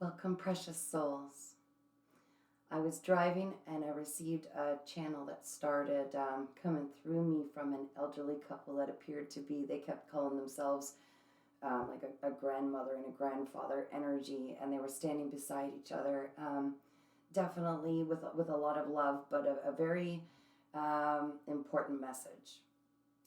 Welcome, precious souls. I was driving and I received a channel that started coming through me from an elderly couple that appeared to be, they kept calling themselves like a grandmother and a grandfather energy, and they were standing beside each other, definitely with a lot of love, but a very important message.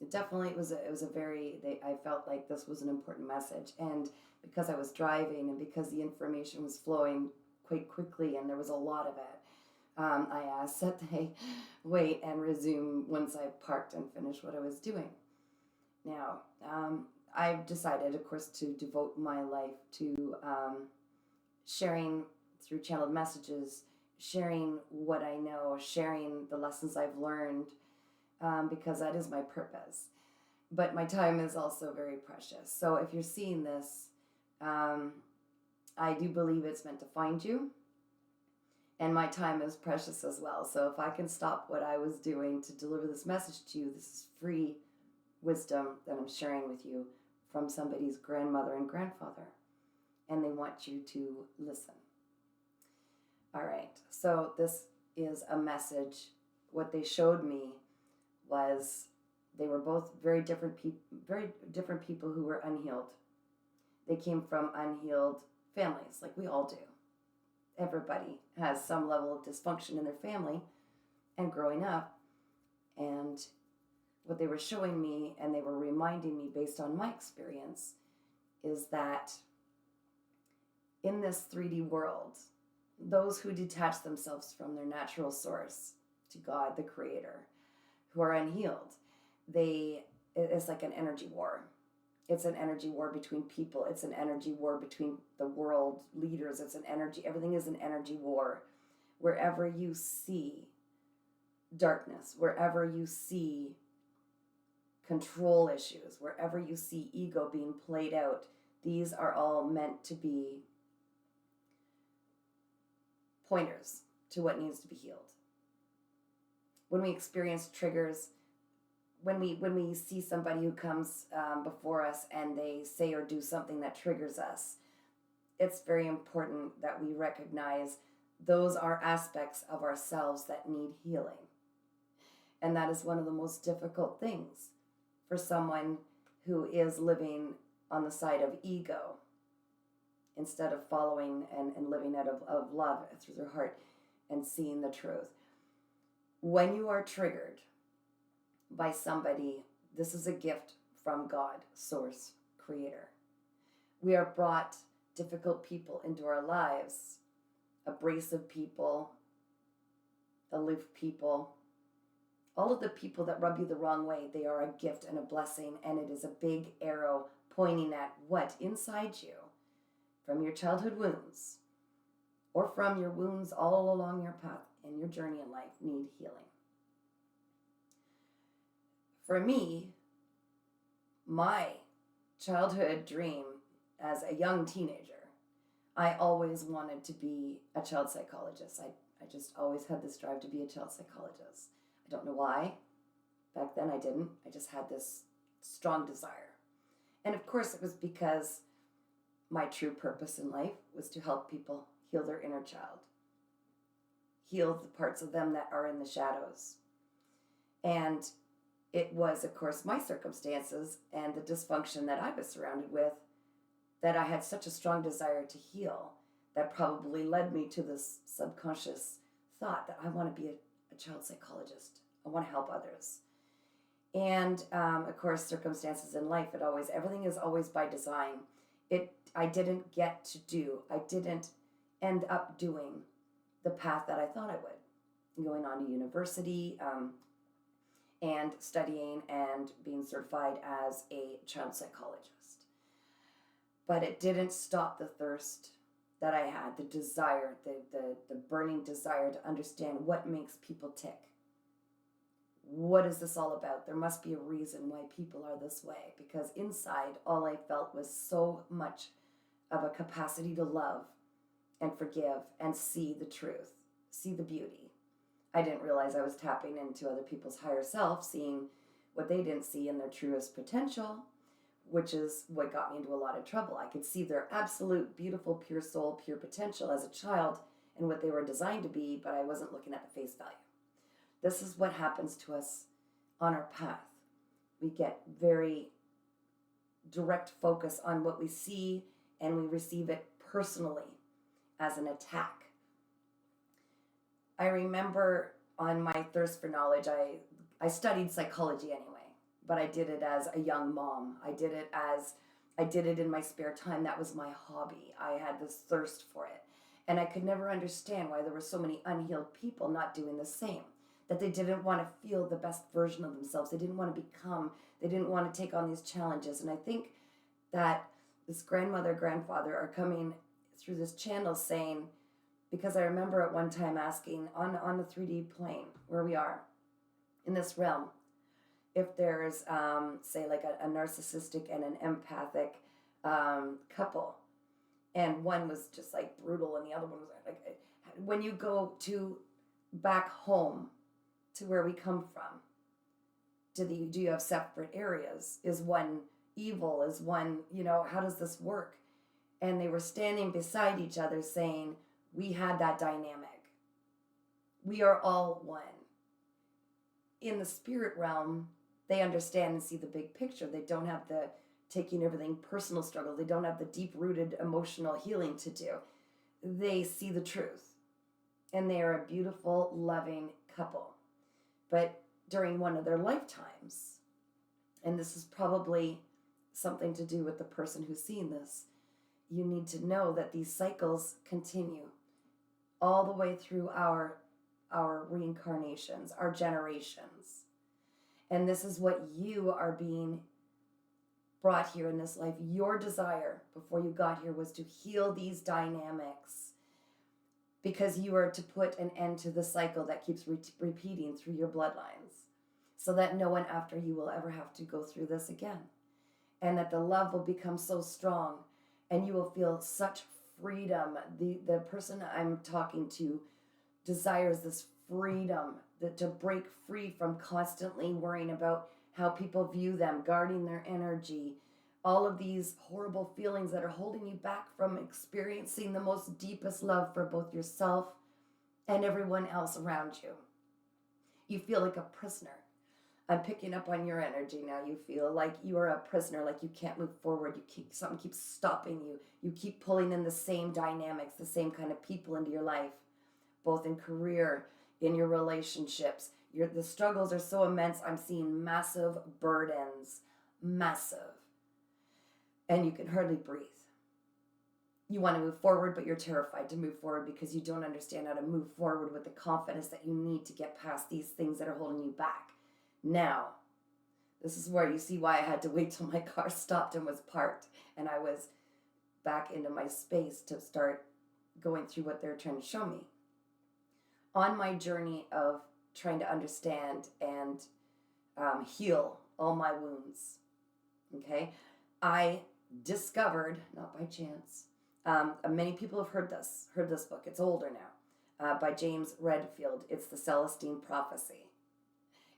It was a very, I felt like this was an important message, and because I was driving and because the information was flowing quite quickly and there was a lot of it, I asked that they wait and resume once I parked and finished what I was doing. Now, I've decided, of course, to devote my life to sharing through channeled messages, sharing what I know, sharing the lessons I've learned, because that is my purpose. But my time is also very precious. So if you're seeing this, I do believe it's meant to find you, and my time is precious as well. So if I can stop what I was doing to deliver this message to you, this is free wisdom that I'm sharing with you from somebody's grandmother and grandfather, and they want you to listen. All right, so this is a message. What they showed me was they were both very different people who were unhealed. They came from unhealed families, like we all do. Everybody has some level of dysfunction in their family and growing up. And what they were showing me, and they were reminding me based on my experience, is that in this 3D world, those who detach themselves from their natural source, to God, the Creator, who are unhealed, it's like an energy war. It's an energy war between people. It's an energy war between the world leaders. Everything is an energy war. Wherever you see darkness, wherever you see control issues, wherever you see ego being played out, these are all meant to be pointers to what needs to be healed. When we experience triggers, when we see somebody who comes before us and they say or do something that triggers us, it's very important that we recognize those are aspects of ourselves that need healing. And that is one of the most difficult things for someone who is living on the side of ego instead of following and living out of love through their heart and seeing the truth. When you are triggered by somebody, this is a gift from God, Source, Creator. We are brought difficult people into our lives, abrasive people, aloof people, all of the people that rub you the wrong way. They are a gift and a blessing, and it is a big arrow pointing at what inside you, from your childhood wounds, or from your wounds all along your path in your journey in life, need healing. For me, my childhood dream as a young teenager, I always wanted to be a child psychologist. I just always had this drive to be a child psychologist. I don't know why. Back then I didn't. I just had this strong desire. And of course it was because my true purpose in life was to help people heal their inner child, heal the parts of them that are in the shadows. And it was, of course, my circumstances and the dysfunction that I was surrounded with that I had such a strong desire to heal that probably led me to this subconscious thought that I want to be a child psychologist. I want to help others. And of course, circumstances in life, everything is always by design. I didn't end up doing the path that I thought I would, going on to university, and studying and being certified as a child psychologist. But it didn't stop the thirst that I had, the desire, the burning desire to understand what makes people tick. What is this all about? There must be a reason why people are this way, because inside all I felt was so much of a capacity to love and forgive and see the truth, see the beauty. I didn't realize I was tapping into other people's higher self, seeing what they didn't see in their truest potential, which is what got me into a lot of trouble. I could see their absolute beautiful, pure soul, pure potential as a child and what they were designed to be, but I wasn't looking at the face value. This is what happens to us on our path. We get very direct focus on what we see, and we receive it personally as an attack. I remember on my thirst for knowledge, I studied psychology anyway, but I did it as a young mom. I did it in my spare time. That was my hobby. I had this thirst for it. And I could never understand why there were so many unhealed people not doing the same. That they didn't want to feel the best version of themselves. They didn't want to become, they didn't want to take on these challenges. And I think that this grandmother, grandfather are coming through this channel saying, because I remember at one time asking on the 3D plane where we are in this realm, if there's, say, like a narcissistic and an empathic couple, and one was just like brutal and the other one was like, when you go to back home to where we come from, do you have separate areas? Is one evil? Is one, how does this work? And they were standing beside each other saying, we had that dynamic. We are all one. In the spirit realm, they understand and see the big picture. They don't have the taking everything personal struggle. They don't have the deep-rooted emotional healing to do. They see the truth. And they are a beautiful, loving couple. But during one of their lifetimes, and this is probably something to do with the person who's seeing this, you need to know that these cycles continue all the way through our reincarnations, our generations. And this is what you are being brought here in this life. Your desire before you got here was to heal these dynamics, because you are to put an end to the cycle that keeps repeating through your bloodlines, so that no one after you will ever have to go through this again. And that the love will become so strong and you will feel such freedom. The person I'm talking to desires this freedom, to break free from constantly worrying about how people view them, guarding their energy, all of these horrible feelings that are holding you back from experiencing the most deepest love for both yourself and everyone else around you. You feel like a prisoner. I'm picking up on your energy now. You feel like you are a prisoner, like you can't move forward. Something keeps stopping you. You keep pulling in the same dynamics, the same kind of people into your life, both in career, in your relationships. The struggles are so immense. I'm seeing massive burdens, massive. And you can hardly breathe. You want to move forward, but you're terrified to move forward because you don't understand how to move forward with the confidence that you need to get past these things that are holding you back. Now, this is where you see why I had to wait till my car stopped and was parked and I was back into my space to start going through what they're trying to show me. On my journey of trying to understand and heal all my wounds, okay, I discovered, not by chance, many people have heard this book. It's older now, by James Redfield. It's the Celestine Prophecy.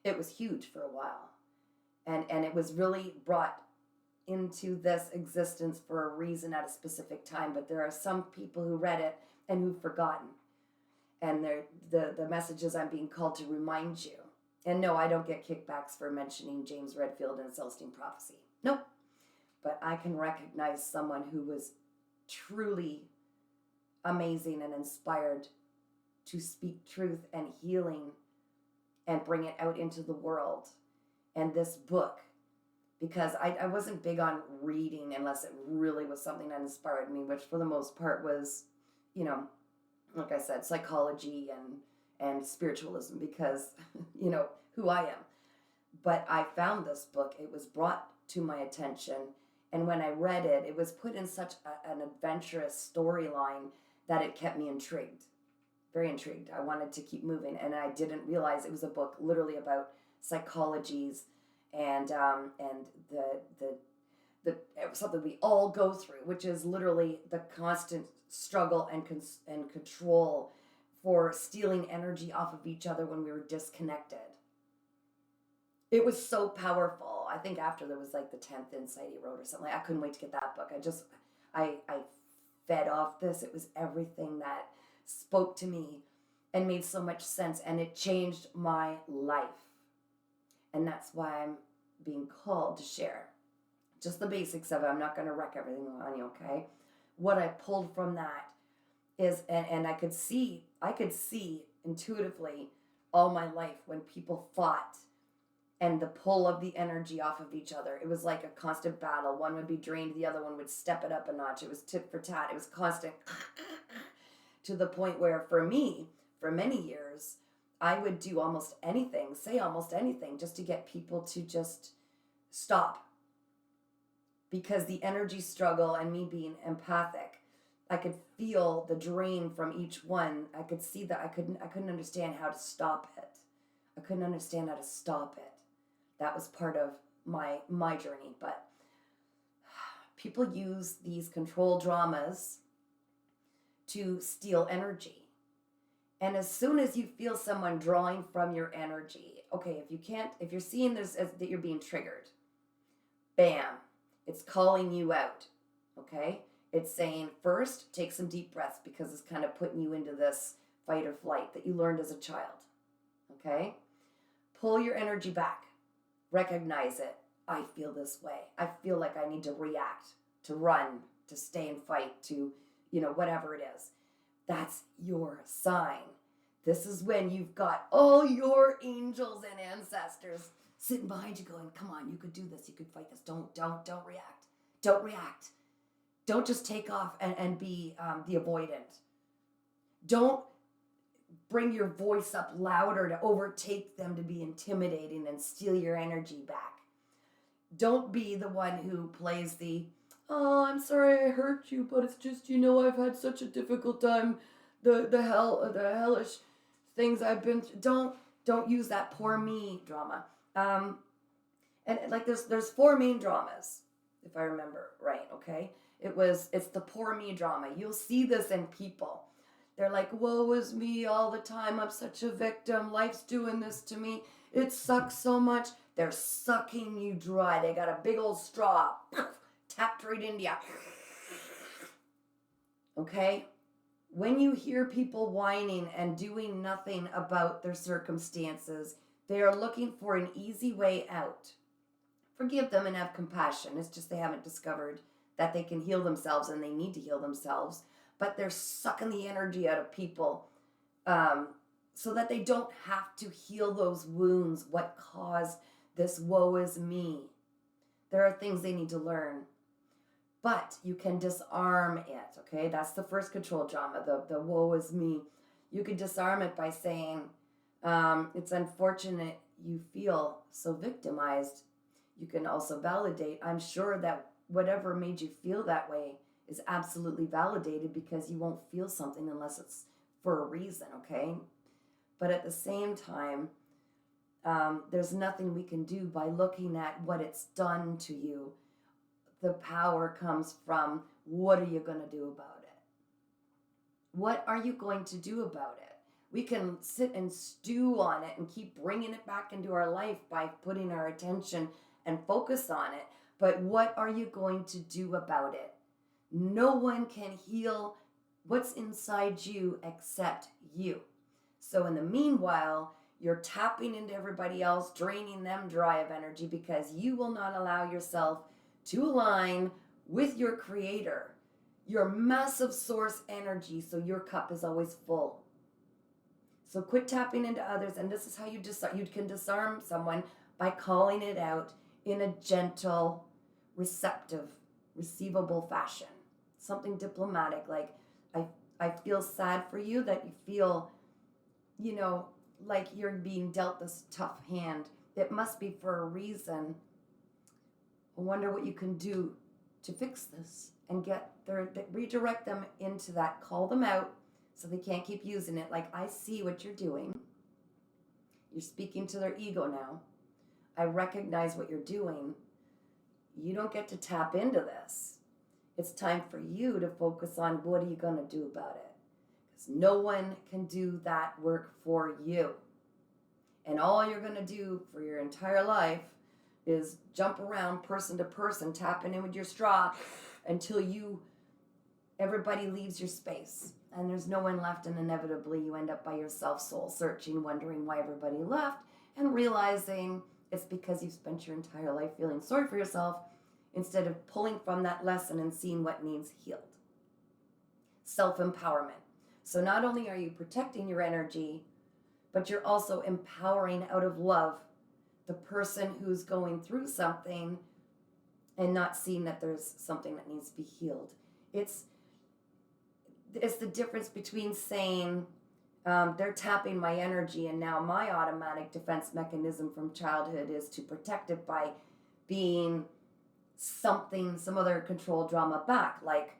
It was huge for a while, and it was really brought into this existence for a reason at a specific time, but there are some people who read it and who've forgotten, and the messages I'm being called to remind you. And no, I don't get kickbacks for mentioning James Redfield and Celestine Prophecy. Nope. But I can recognize someone who was truly amazing and inspired to speak truth and healing and bring it out into the world. And this book, because I wasn't big on reading unless it really was something that inspired me, which for the most part was, like I said, psychology and spiritualism, because, who I am. But I found this book. It was brought to my attention. And when I read it, it was put in such an adventurous storyline that it kept me intrigued. Very intrigued. I wanted to keep moving, and I didn't realize it was a book literally about psychologies and the something we all go through, which is literally the constant struggle and control for stealing energy off of each other when we were disconnected. It was so powerful. I think after there was like the 10th Insight he wrote or something. I couldn't wait to get that book. I fed off this. It was everything that spoke to me and made so much sense, and it changed my life. And that's why I'm being called to share just the basics of it. I'm not going to wreck everything on you, okay? What I pulled from that is, and I could see intuitively all my life when people fought and the pull of the energy off of each other. It was like a constant battle. One would be drained, the other one would step it up a notch. It was tit for tat. It was constant to the point where for me, for many years, I would do almost anything, say almost anything, just to get people to just stop. Because the energy struggle and me being empathic, I could feel the drain from each one. I could see that I couldn't understand how to stop it. I couldn't understand how to stop it. That was part of my journey. But people use these control dramas to steal energy. And as soon as you feel someone drawing from your energy, okay, if you're seeing this as that you're being triggered, bam, it's calling you out, okay? It's saying, first, take some deep breaths because it's kind of putting you into this fight or flight that you learned as a child, okay? Pull your energy back. Recognize it. I feel this way. I feel like I need to react, to run, to stay and fight, to, whatever it is. That's your sign. This is when you've got all your angels and ancestors sitting behind you going, come on, you could do this. You could fight this. Don't react. Don't react. Don't just take off and be the avoidant. Don't bring your voice up louder to overtake them, to be intimidating and steal your energy back. Don't be the one who plays the, oh, I'm sorry I hurt you, but it's just, I've had such a difficult time. The hellish things I've been through. Don't use that poor me drama. And like there's 4 main dramas, if I remember right, okay? It's the poor me drama. You'll see this in people. They're like, woe is me all the time. I'm such a victim. Life's doing this to me. It sucks so much. They're sucking you dry. They got a big old straw. Tapped right into you. Okay? When you hear people whining and doing nothing about their circumstances, they are looking for an easy way out. Forgive them and have compassion. It's just they haven't discovered that they can heal themselves and they need to heal themselves. But they're sucking the energy out of people so that they don't have to heal those wounds. What caused this woe is me? There are things they need to learn. But you can disarm it, okay? That's the first control drama, the woe is me. You can disarm it by saying, it's unfortunate you feel so victimized. You can also validate, I'm sure that whatever made you feel that way is absolutely validated because you won't feel something unless it's for a reason, okay? But at the same time, there's nothing we can do by looking at what it's done to you. The power comes from, what are you going to do about it? What are you going to do about it? We can sit and stew on it and keep bringing it back into our life by putting our attention and focus on it. But what are you going to do about it? No one can heal what's inside you except you. So in the meanwhile, you're tapping into everybody else, draining them dry of energy because you will not allow yourself to align with your creator, your massive source energy, so your cup is always full. So quit tapping into others, and this is how you can disarm someone by calling it out in a gentle, receptive, receivable fashion. Something diplomatic, like, I feel sad for you that you feel, like you're being dealt this tough hand. It must be for a reason. I wonder what you can do to fix this and redirect them into that. Call them out so they can't keep using it. Like, I see what you're doing. You're speaking to their ego now. I recognize what you're doing. You don't get to tap into this. It's time for you to focus on what are you going to do about it. Because no one can do that work for you. And all you're going to do for your entire life is jump around person to person, tapping in with your straw until everybody leaves your space and there's no one left, and inevitably you end up by yourself, soul searching, wondering why everybody left, and realizing it's because you've spent your entire life feeling sorry for yourself instead of pulling from that lesson and seeing what needs healed. Self-empowerment. So not only are you protecting your energy, but you're also empowering out of love the person who's going through something and not seeing that there's something that needs to be healed. It's the difference between saying, they're tapping my energy, and now my automatic defense mechanism from childhood is to protect it by being some other control drama back, like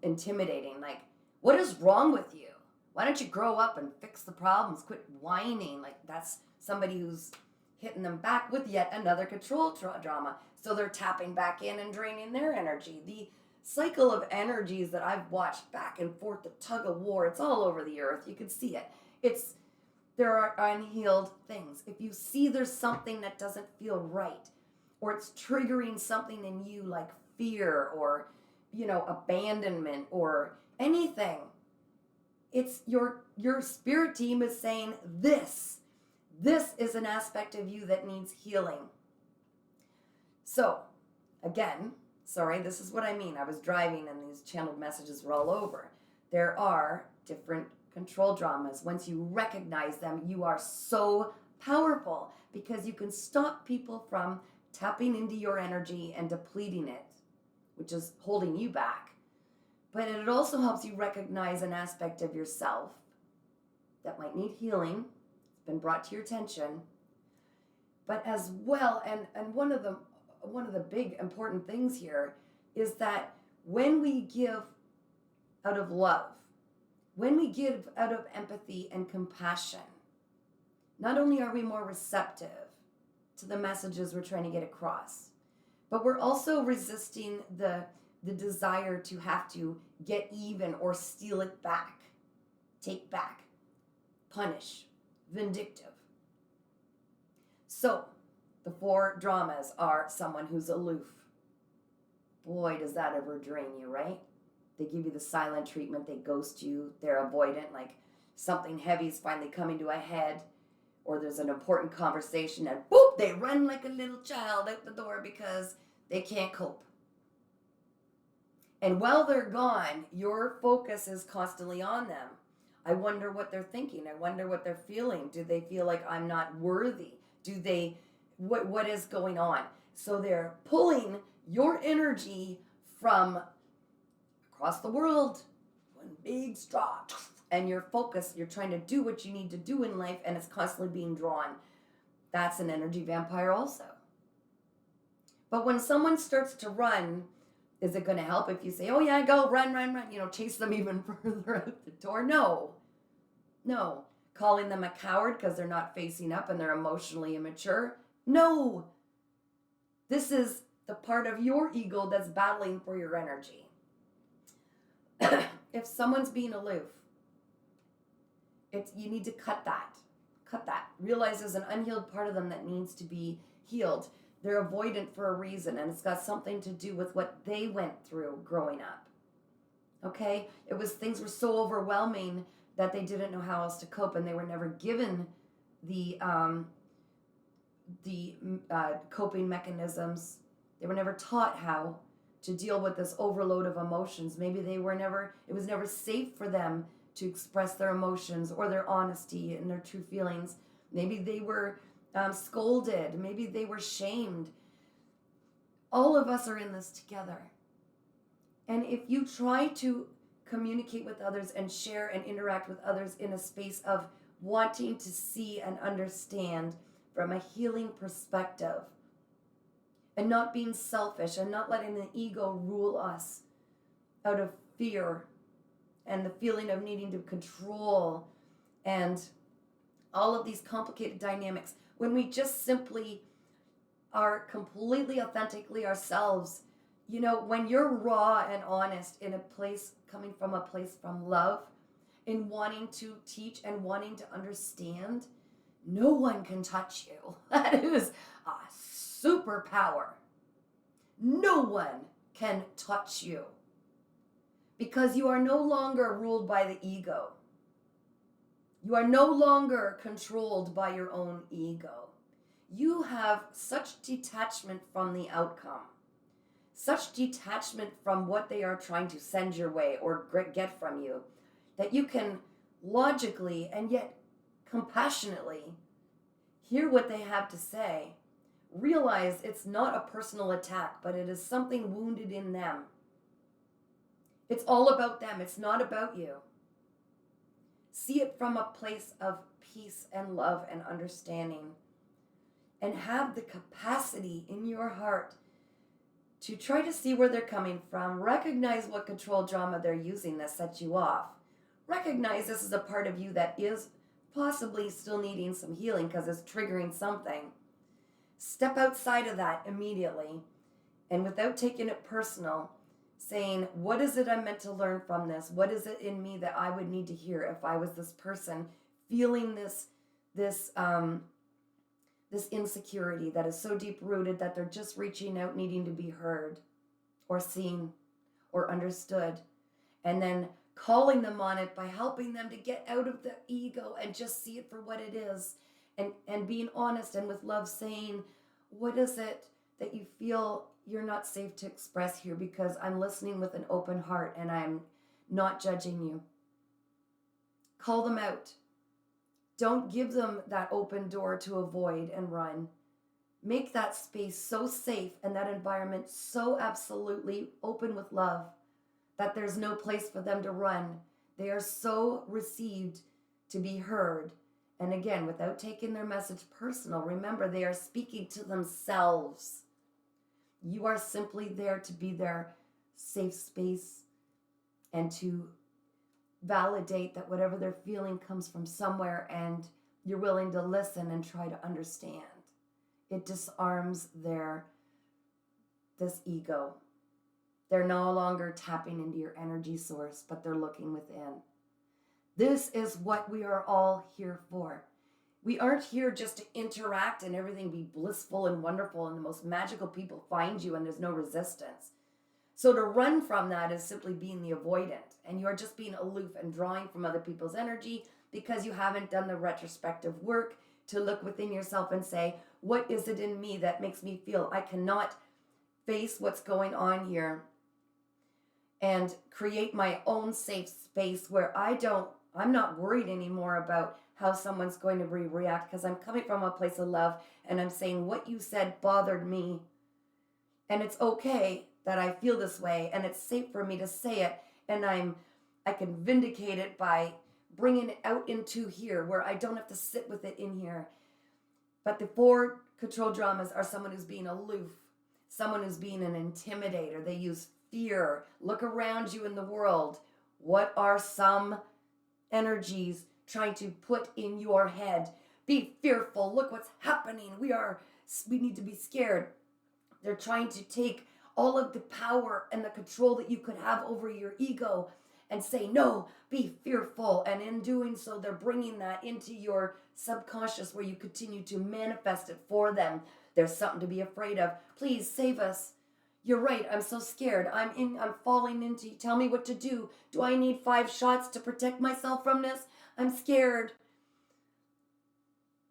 intimidating, like, what is wrong with you? Why don't you grow up and fix the problems? Quit whining. Like, that's somebody who's hitting them back with yet another control drama. So they're tapping back in and draining their energy. The cycle of energies that I've watched back and forth, the tug of war, it's all over the earth. You can see it. There are unhealed things. If you see there's something that doesn't feel right, or it's triggering something in you like fear or, abandonment or anything, it's your spirit team is saying this is an aspect of you that needs healing. So, again, sorry, this is what I mean. I was driving and these channeled messages were all over. There are different control dramas. Once you recognize them, you are so powerful because you can stop people from tapping into your energy and depleting it, which is holding you back. But it also helps you recognize an aspect of yourself that might need healing. It's been brought to your attention. But as well, and one of the big important things here is that when we give out of love, when we give out of empathy and compassion, not only are we more receptive to the messages we're trying to get across, but we're also resisting the desire to have to get even or steal it back, take back, punish, vindictive. So, the 4 dramas are someone who's aloof. Boy, does that ever drain you, right? They give you the silent treatment, they ghost you, they're avoidant, like something heavy is finally coming to a head, or there's an important conversation and boop, they run like a little child out the door because they can't cope. And while they're gone, your focus is constantly on them. I wonder what they're thinking. I wonder what they're feeling. Do they feel like I'm not worthy? What is going on? So they're pulling your energy from across the world, one big straw, and your focus, you're trying to do what you need to do in life, and it's constantly being drawn. That's an energy vampire also. But when someone starts to run, is it going to help if you say, oh yeah, go, run, chase them even further out the door? No. Calling them a coward because they're not facing up and they're emotionally immature? No. This is the part of your ego that's battling for your energy. If someone's being aloof, you need to cut that. Realize there's an unhealed part of them that needs to be healed. They're avoidant for a reason, and it's got something to do with what they went through growing up. Okay? Things were so overwhelming that they didn't know how else to cope, and they were never given the coping mechanisms. They were never taught how to deal with this overload of emotions. Maybe it was never safe for them to express their emotions or their honesty and their true feelings. Maybe they were scolded. Maybe they were shamed. All of us are in this together. And if you try to communicate with others and share and interact with others in a space of wanting to see and understand from a healing perspective, and not being selfish and not letting the ego rule us out of fear and the feeling of needing to control and all of these complicated dynamics, when we just simply are completely authentically ourselves, when you're raw and honest in a place, coming from a place from love, in wanting to teach and wanting to understand, no one can touch you. That is a superpower. No one can touch you because you are no longer ruled by the ego. You are no longer controlled by your own ego. You have such detachment from the outcome, such detachment from what they are trying to send your way or get from you, that you can logically and yet compassionately hear what they have to say. Realize it's not a personal attack, but it is something wounded in them. It's all about them. It's not about you. See it from a place of peace and love and understanding. And have the capacity in your heart to try to see where they're coming from. Recognize what control drama they're using that sets you off. Recognize this is a part of you that is possibly still needing some healing because it's triggering something. Step outside of that immediately and without taking it personal, saying, what is it I'm meant to learn from this? What is it in me that I would need to hear if I was this person feeling this insecurity that is so deep rooted that they're just reaching out, needing to be heard or seen or understood, and then calling them on it by helping them to get out of the ego and just see it for what it is, and being honest and with love saying, what is it that you feel you're not safe to express here, because I'm listening with an open heart and I'm not judging you. Call them out. Don't give them that open door to avoid and run. Make that space so safe and that environment so absolutely open with love that there's no place for them to run. They are so received to be heard. And again, without taking their message personal, remember they are speaking to themselves. You are simply there to be their safe space and to validate that whatever they're feeling comes from somewhere, and you're willing to listen and try to understand. It disarms this ego. They're no longer tapping into your energy source, but they're looking within. This is what we are all here for. We aren't here just to interact and everything be blissful and wonderful and the most magical people find you and there's no resistance. So to run from that is simply being the avoidant, and you're just being aloof and drawing from other people's energy because you haven't done the retrospective work to look within yourself and say, what is it in me that makes me feel I cannot face what's going on here and create my own safe space where I'm not worried anymore about how someone's going to react, because I'm coming from a place of love and I'm saying what you said bothered me, and it's okay that I feel this way, and it's safe for me to say it, and I can vindicate it by bringing it out into here where I don't have to sit with it in here. But the 4 control dramas are someone who's being aloof, someone who's being an intimidator. They use fear. Look around you in the world. What are some energies trying to put in your head? Be fearful. Look what's happening. We need to be scared. They're trying to take all of the power and the control that you could have over your ego and say, no, be fearful. And in doing so, they're bringing that into your subconscious where you continue to manifest it for them. There's something to be afraid of. Please save us. You're right. I'm so scared. I'm falling into, tell me what to do. Do I need 5 shots to protect myself from this? I'm scared.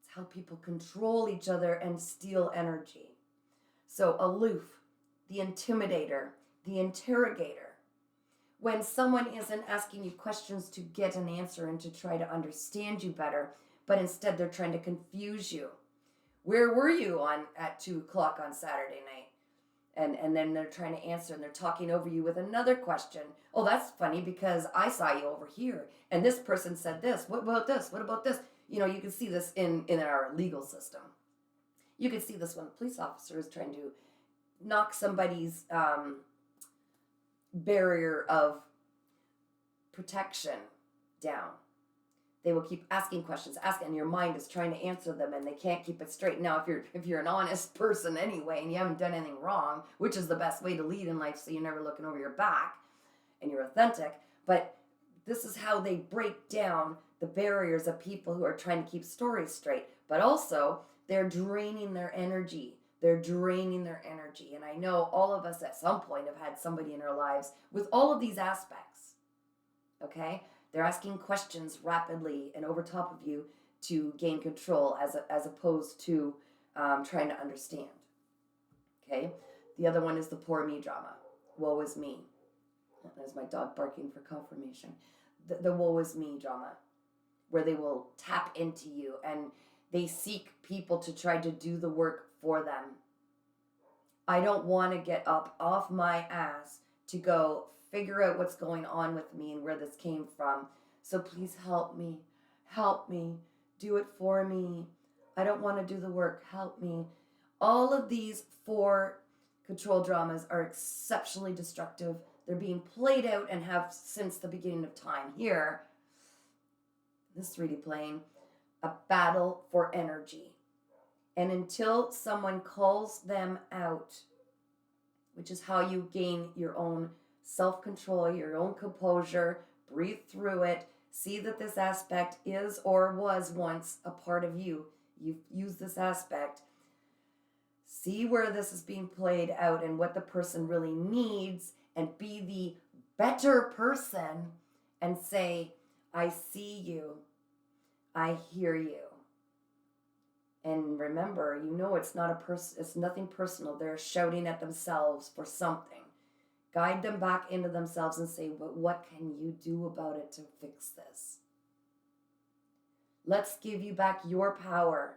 It's how people control each other and steal energy. So aloof, the intimidator, the interrogator. When someone isn't asking you questions to get an answer and to try to understand you better, but instead they're trying to confuse you. Where were you at 2 o'clock on Saturday night? And then they're trying to answer, and they're talking over you with another question. Oh, that's funny because I saw you over here, and this person said this. What about this? What about this? You can see this in our legal system. You can see this when a police officer is trying to knock somebody's barrier of protection down. They will keep asking questions, and your mind is trying to answer them, and they can't keep it straight. Now, if you're an honest person anyway, and you haven't done anything wrong, which is the best way to lead in life, so you're never looking over your back, and you're authentic, but this is how they break down the barriers of people who are trying to keep stories straight. But also, they're draining their energy. They're draining their energy. And I know all of us at some point have had somebody in our lives with all of these aspects. Okay? They're asking questions rapidly and over top of you to gain control as opposed to trying to understand. Okay? The other one is the poor me drama. Woe is me. There's my dog barking for confirmation. The woe is me drama, where they will tap into you and they seek people to try to do the work for them. I don't want to get up off my ass to go figure out what's going on with me and where this came from. So please help me. Help me. Do it for me. I don't want to do the work. Help me. All of these 4 control dramas are exceptionally destructive. They're being played out and have since the beginning of time. Here, this 3D plane, a battle for energy. And until someone calls them out, which is how you gain your own self-control, your own composure, breathe through it, see that this aspect is or was once a part of you. You've used this aspect. See where this is being played out and what the person really needs, and be the better person and say, I see you. I hear you. And remember, it's not a person, it's nothing personal. They're shouting at themselves for something. Guide them back into themselves and say, but what can you do about it to fix this? Let's give you back your power.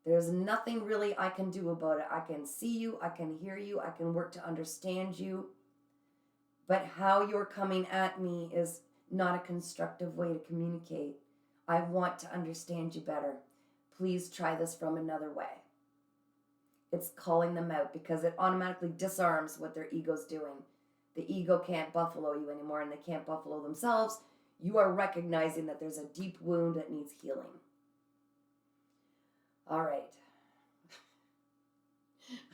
There's nothing really I can do about it. I can see you, I can hear you, I can work to understand you. But how you're coming at me is not a constructive way to communicate. I want to understand you better. Please try this from another way. It's calling them out because it automatically disarms what their ego's doing. The ego can't buffalo you anymore, and they can't buffalo themselves. You are recognizing that there's a deep wound that needs healing. All right.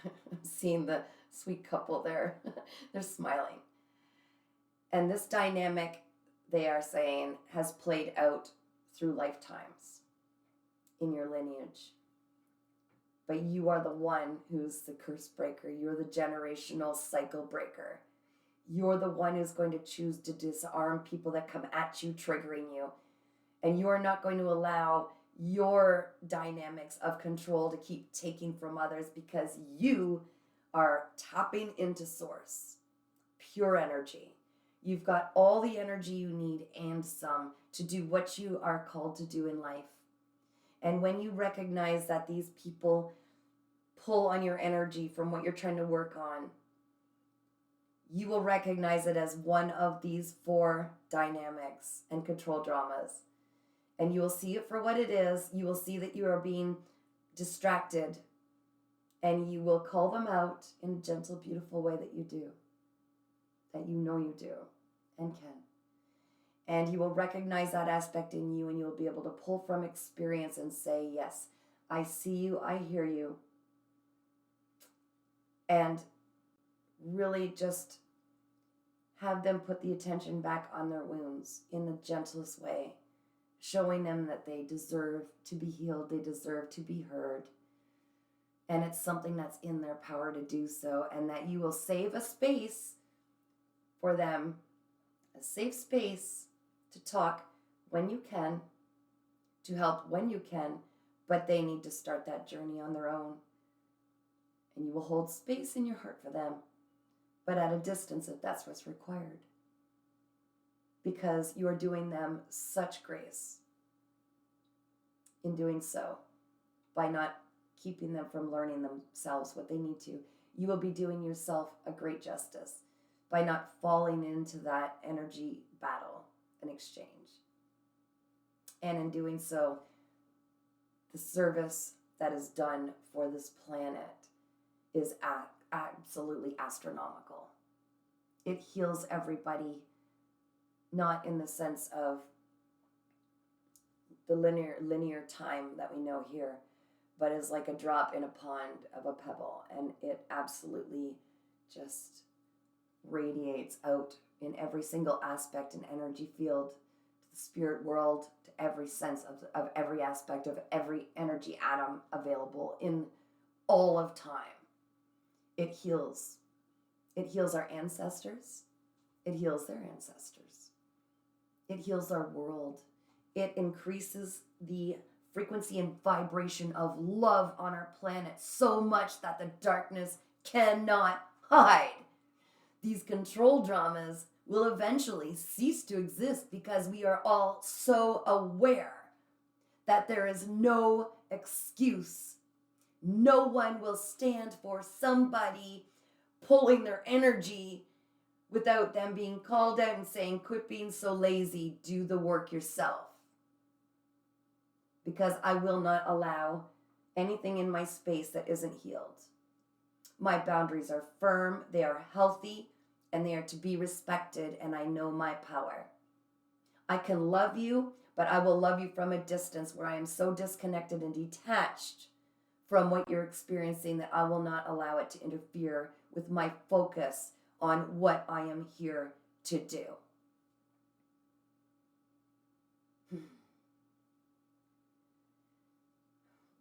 I'm seeing the sweet couple there. They're smiling. And this dynamic, they are saying, has played out through lifetimes in your lineage. But you are the one who's the curse breaker. You're the generational cycle breaker. You're the one who's going to choose to disarm people that come at you, triggering you. And you are not going to allow your dynamics of control to keep taking from others, because you are tapping into source, pure energy. You've got all the energy you need and some to do what you are called to do in life. And when you recognize that these people pull on your energy from what you're trying to work on, you will recognize it as one of these 4 dynamics and control dramas. And you will see it for what it is. You will see that you are being distracted, and you will call them out in a gentle, beautiful way that you do, that you know you do and can. And you will recognize that aspect in you, and you will be able to pull from experience and say, yes, I see you, I hear you. And really just have them put the attention back on their wounds in the gentlest way, showing them that they deserve to be healed, they deserve to be heard. And it's something that's in their power to do so, and that you will save a space for them, a safe space to talk when you can, to help when you can, but they need to start that journey on their own. And you will hold space in your heart for them, but at a distance if that's what's required. Because you are doing them such grace in doing so, by not keeping them from learning themselves what they need to. You will be doing yourself a great justice by not falling into that energy battle and exchange. And in doing so, the service that is done for this planet is absolutely astronomical. It heals everybody, not in the sense of the linear time that we know here, but is like a drop in a pond of a pebble, and it absolutely just radiates out in every single aspect and energy field, to the spirit world, to every sense of every aspect of every energy atom available in all of time. It heals. It heals our ancestors. It heals their ancestors. It heals our world. It increases the frequency and vibration of love on our planet so much that the darkness cannot hide. These control dramas will eventually cease to exist because we are all so aware that there is no excuse. No one will stand for somebody pulling their energy without them being called out and saying, quit being so lazy, do the work yourself. Because I will not allow anything in my space that isn't healed. My boundaries are firm, they are healthy, and they are to be respected, and I know my power. I can love you, but I will love you from a distance where I am so disconnected and detached from what you're experiencing that I will not allow it to interfere with my focus on what I am here to do.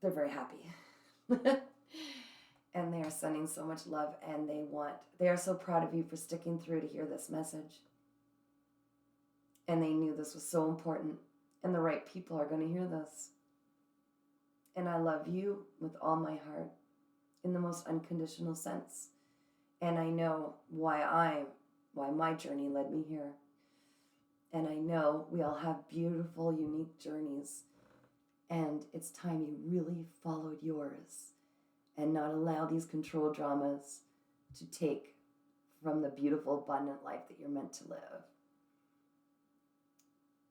They're very happy. And they are sending so much love, and they are so proud of you for sticking through to hear this message. And they knew this was so important, and the right people are going to hear this. And I love you with all my heart in the most unconditional sense. And I know why my journey led me here. And I know we all have beautiful, unique journeys. And it's time you really followed yours and not allow these control dramas to take from the beautiful, abundant life that you're meant to live.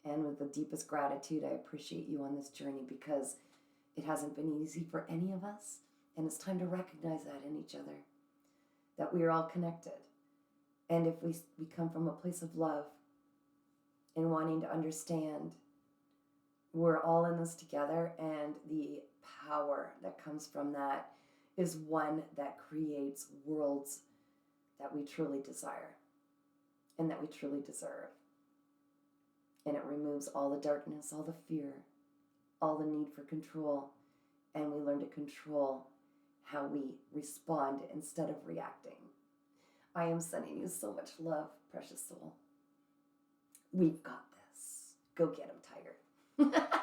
And with the deepest gratitude, I appreciate you on this journey because it hasn't been easy for any of us. And it's time to recognize that in each other, that we are all connected. And if we come from a place of love and wanting to understand, we're all in this together, and the power that comes from that is one that creates worlds that we truly desire and that we truly deserve. And it removes all the darkness, all the fear, all the need for control, and we learn to control how we respond instead of reacting. I am sending you so much love, precious soul. We've got this. Go get him, Tiger.